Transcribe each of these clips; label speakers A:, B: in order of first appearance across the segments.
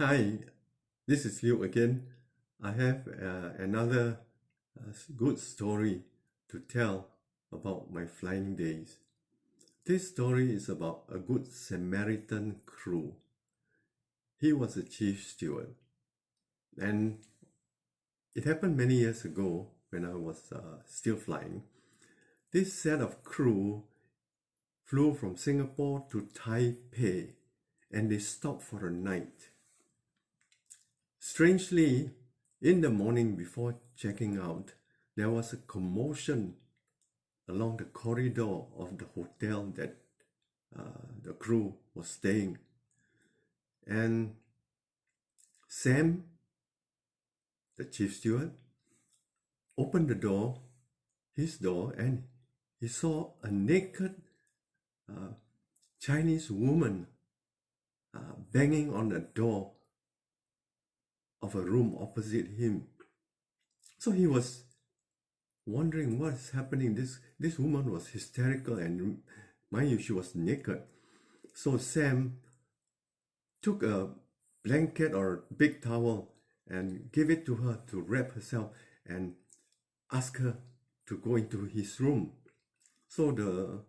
A: Hi, this is Liu again. I have another good story to tell about my flying days. This story is about a good Samaritan crew. He was a chief steward, and it happened many years ago when I was still flying. This set of crew flew from Singapore to Taipei, and they stopped for a night. Strangely, in the morning before checking out, there was a commotion along the corridor of the hotel that the crew was staying. And Sam, the chief steward, opened the door, his door, and he saw a naked Chinese woman banging on the door of a room opposite him. So he was wondering what's happening. This woman was hysterical, and mind you, she was naked. So Sam took a blanket or a big towel and gave it to her to wrap herself and ask her to go into his room. So the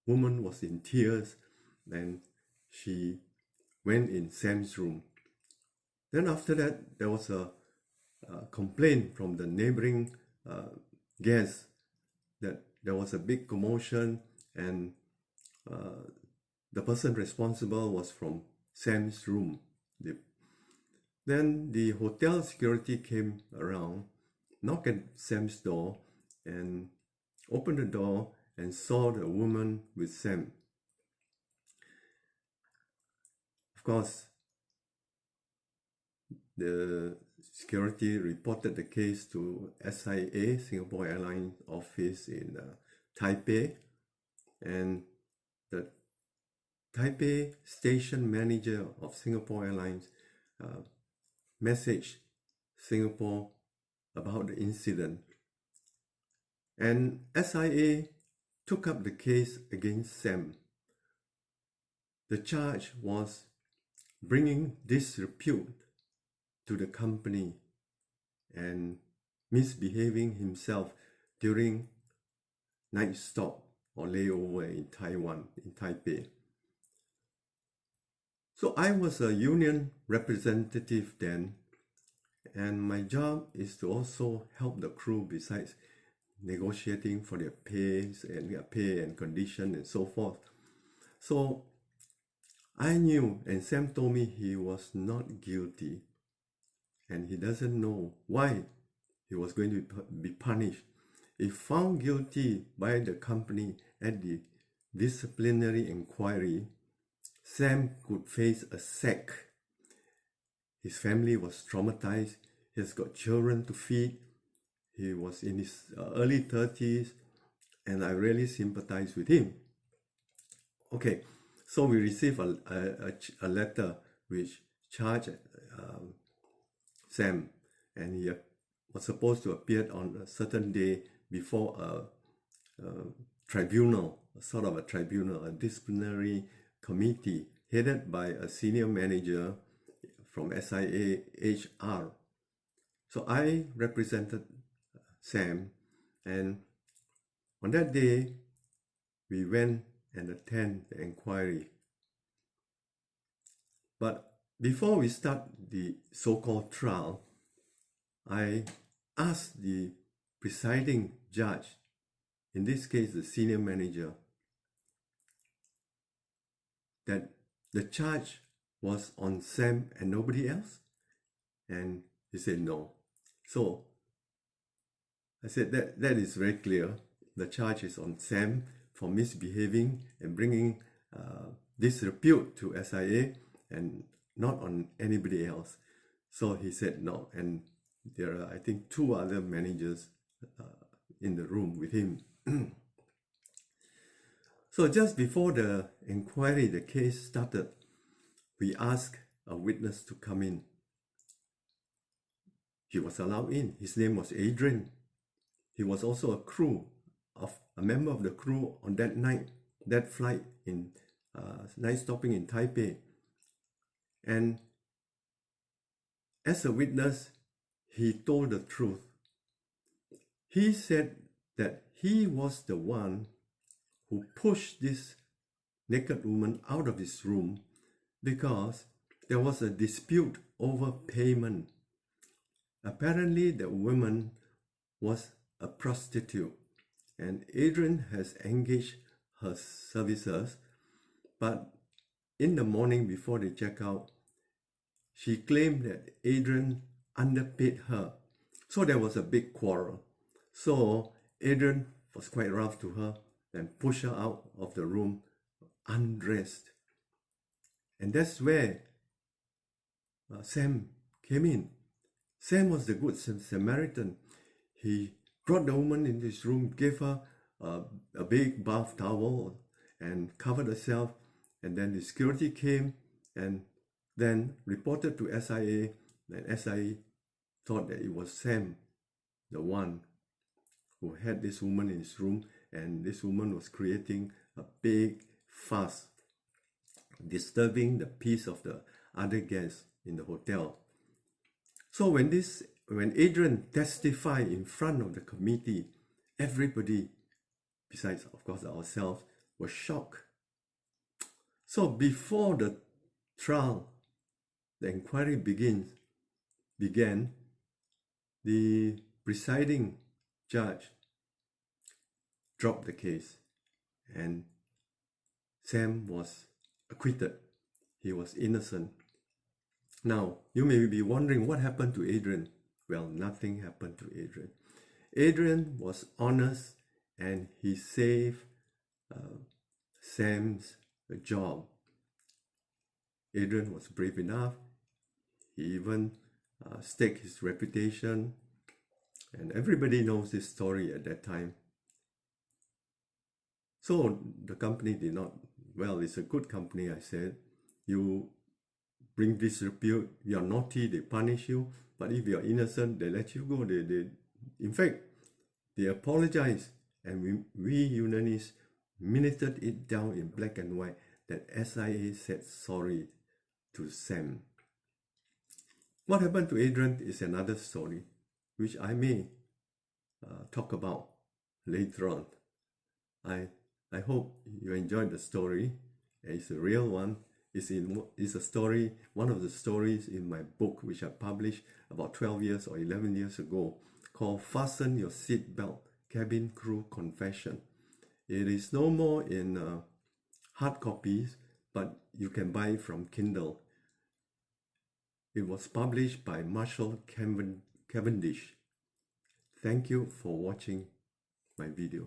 A: woman was in tears and she went in Sam's room. Then after that, there was a complaint from the neighboring guests that there was a big commotion, and the person responsible was from Sam's room. Then the hotel security came around, knocked at Sam's door, and opened the door and saw the woman with Sam. Of course, the security reported the case to SIA, Singapore Airlines office in Taipei, and the Taipei station manager of Singapore Airlines messaged Singapore about the incident. And SIA took up the case against Sam. The charge was bringing disrepute to the company and misbehaving himself during night stop or layover in Taiwan, in Taipei. So I was a union representative then, and my job is to also help the crew besides negotiating for their pay and condition and so forth. So I knew, and Sam told me he was not guilty, and he doesn't know why he was going to be punished. If found guilty by the company at the disciplinary inquiry, Sam could face a sack. His family was traumatized. He has got children to feed. He was in his early 30s, and I really sympathize with him. Okay, so we received a letter which charged Sam, and he was supposed to appear on a certain day before a tribunal, sort of a tribunal, a disciplinary committee headed by a senior manager from SIA HR. So I represented Sam, and on that day we went and attended the inquiry. But before we start the so-called trial, I asked the presiding judge, in this case the senior manager, that the charge was on Sam and nobody else, and he said no. So I said that is very clear. The charge is on Sam for misbehaving and bringing disrepute to SIA, and not on anybody else. So he said no, and there are, I think, 2 other managers in the room with him. So just before the inquiry, the case started, we asked a witness to come in. He was allowed in. His name was Adrian. He was also a member of the crew on that night, that flight in night stopping in Taipei. And as a witness, he told the truth. He said that he was the one who pushed this naked woman out of his room because there was a dispute over payment. Apparently, the woman was a prostitute, and Adrian has engaged her services, but in the morning before they check out, she claimed that Adrian underpaid her. So there was a big quarrel. So Adrian was quite rough to her and pushed her out of the room undressed. And that's where Sam came in. Sam was the good Samaritan. He brought the woman into his room, gave her a big bath towel and covered herself. And then the security came and then reported to SIA, and SIA thought that it was Sam, the one who had this woman in his room, and this woman was creating a big fuss, disturbing the peace of the other guests in the hotel. So when Adrian testified in front of the committee, everybody, besides of course ourselves, was shocked. So before the trial, the inquiry began, the presiding judge dropped the case and Sam was acquitted. He was innocent. Now, you may be wondering what happened to Adrian. Well, nothing happened to Adrian. Adrian was honest and he saved Sam's job. Adrian was brave enough. He even staked his reputation, and everybody knows his story at that time. So the company did not, well, it's a good company, I said. You bring disrepute, you're naughty, they punish you, but if you're innocent, they let you go. In fact, they apologized, and we unionists minuted it down in black and white that SIA said sorry to Sam. What happened to Adrian is another story, which I may talk about later on. I hope you enjoyed the story. It's a real one. It's a story, one of the stories in my book, which I published about 12 years or 11 years ago, called Fasten Your Seatbelt, Cabin Crew Confession. It is no more in hard copies, but you can buy it from Kindle. It was published by Marshall Cavendish. Thank you for watching my video.